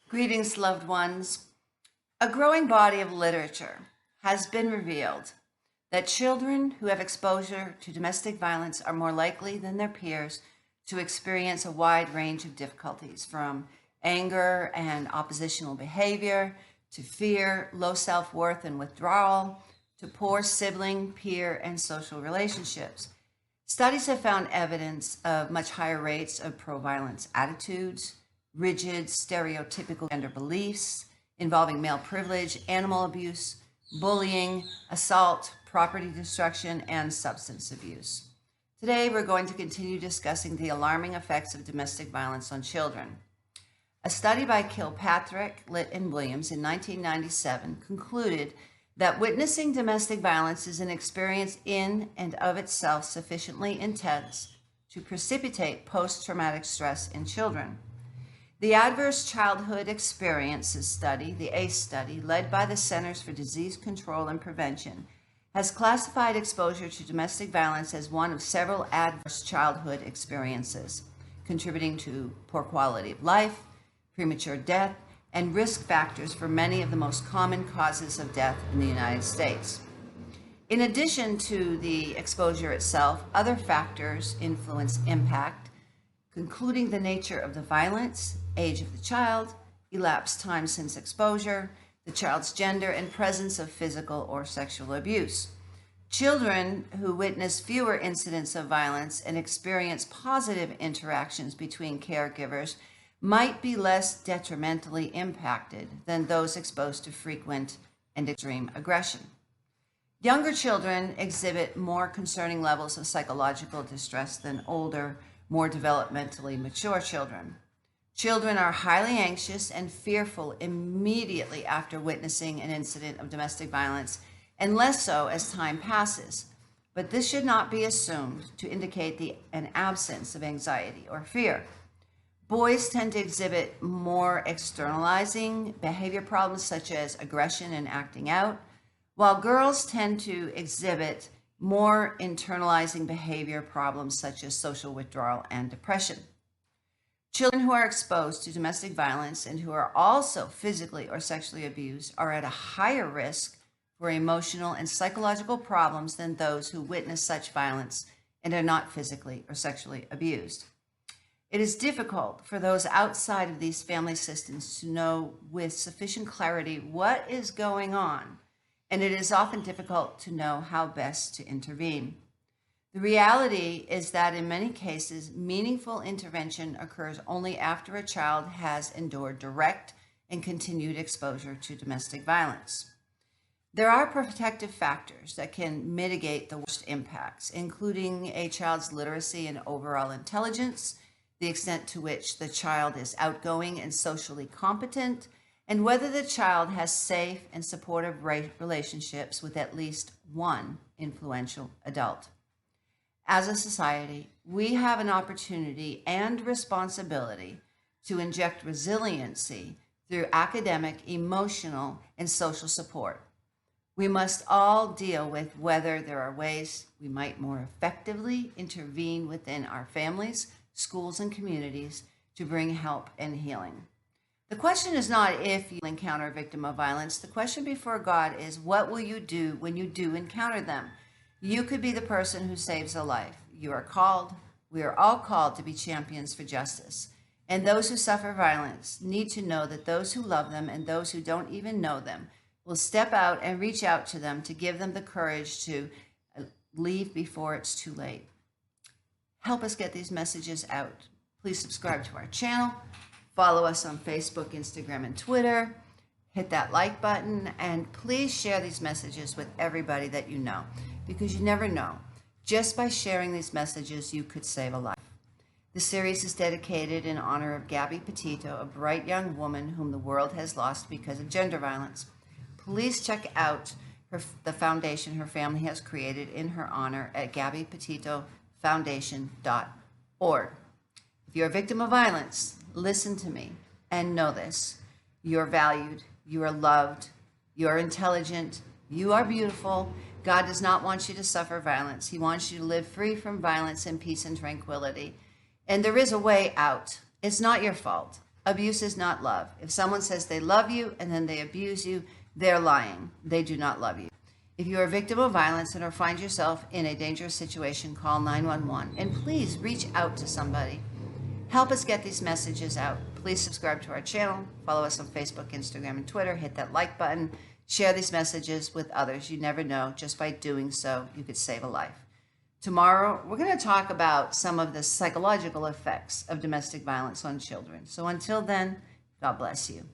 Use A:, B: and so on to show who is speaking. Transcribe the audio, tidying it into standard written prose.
A: Greetings, loved ones. A growing body of literature has been revealed that children who have exposure to domestic violence are more likely than their peers to experience a wide range of difficulties, from anger and oppositional behavior to fear, low self-worth and withdrawal, to poor sibling, peer, and social relationships. Studies have found evidence of much higher rates of pro-violence attitudes, rigid, stereotypical gender beliefs involving male privilege, animal abuse, bullying, assault, property destruction, and substance abuse. Today, we're going to continue discussing the alarming effects of domestic violence on children. A study by Kilpatrick, Litt, and Williams in 1997 concluded that witnessing domestic violence is an experience in and of itself sufficiently intense to precipitate post-traumatic stress in children. The Adverse Childhood Experiences Study, the ACE study, led by the Centers for Disease Control and Prevention, has classified exposure to domestic violence as one of several adverse childhood experiences, contributing to poor quality of life, premature death, and risk factors for many of the most common causes of death in the United States. In addition to the exposure itself, other factors influence impact, including the nature of the violence, age of the child, elapsed time since exposure, the child's gender, and presence of physical or sexual abuse. Children who witness fewer incidents of violence and experience positive interactions between caregivers might be less detrimentally impacted than those exposed to frequent and extreme aggression. Younger children exhibit more concerning levels of psychological distress than older, more developmentally mature children. Children are highly anxious and fearful immediately after witnessing an incident of domestic violence, and less so as time passes. But this should not be assumed to indicate an absence of anxiety or fear. Boys tend to exhibit more externalizing behavior problems such as aggression and acting out, while girls tend to exhibit more internalizing behavior problems such as social withdrawal and depression. Children who are exposed to domestic violence and who are also physically or sexually abused are at a higher risk for emotional and psychological problems than those who witness such violence and are not physically or sexually abused. It is difficult for those outside of these family systems to know with sufficient clarity what is going on, and it is often difficult to know how best to intervene. The reality is that in many cases, meaningful intervention occurs only after a child has endured direct and continued exposure to domestic violence. There are protective factors that can mitigate the worst impacts, including a child's literacy and overall intelligence, the extent to which the child is outgoing and socially competent, and whether the child has safe and supportive relationships with at least one influential adult. As a society, we have an opportunity and responsibility to inject resiliency through academic, emotional, and social support. We must all deal with whether there are ways we might more effectively intervene within our families, schools, and communities to bring help and healing. The question is not if you encounter a victim of violence. The question before God is, what will you do when you do encounter them? You could be the person who saves a life. We are all called to be champions for justice. And those who suffer violence need to know that those who love them and those who don't even know them will step out and reach out to them to give them the courage to leave before it's too late. Help us get these messages out. Please subscribe to our channel, follow us on Facebook, Instagram, and Twitter, hit that like button, and please share these messages with everybody that you know, because you never know. Just by sharing these messages, you could save a life. The series is dedicated in honor of Gabby Petito, a bright young woman whom the world has lost because of gender violence. Please check out the foundation her family has created in her honor at gabbypetitofoundation.org. If you're a victim of violence, listen to me and know this. You're valued, you are loved, you are intelligent, you are beautiful. God does not want you to suffer violence. He wants you to live free from violence in peace and tranquility. And there is a way out. It's not your fault. Abuse is not love. If someone says they love you and then they abuse you, they're lying. They do not love you. If you are a victim of violence and or find yourself in a dangerous situation, call 911 and please reach out to somebody. Help us get these messages out. Please subscribe to our channel, follow us on Facebook, Instagram, and Twitter, hit that like button, share these messages with others. You never know, just by doing so, you could save a life. Tomorrow, we're going to talk about some of the psychological effects of domestic violence on children. So until then, God bless you.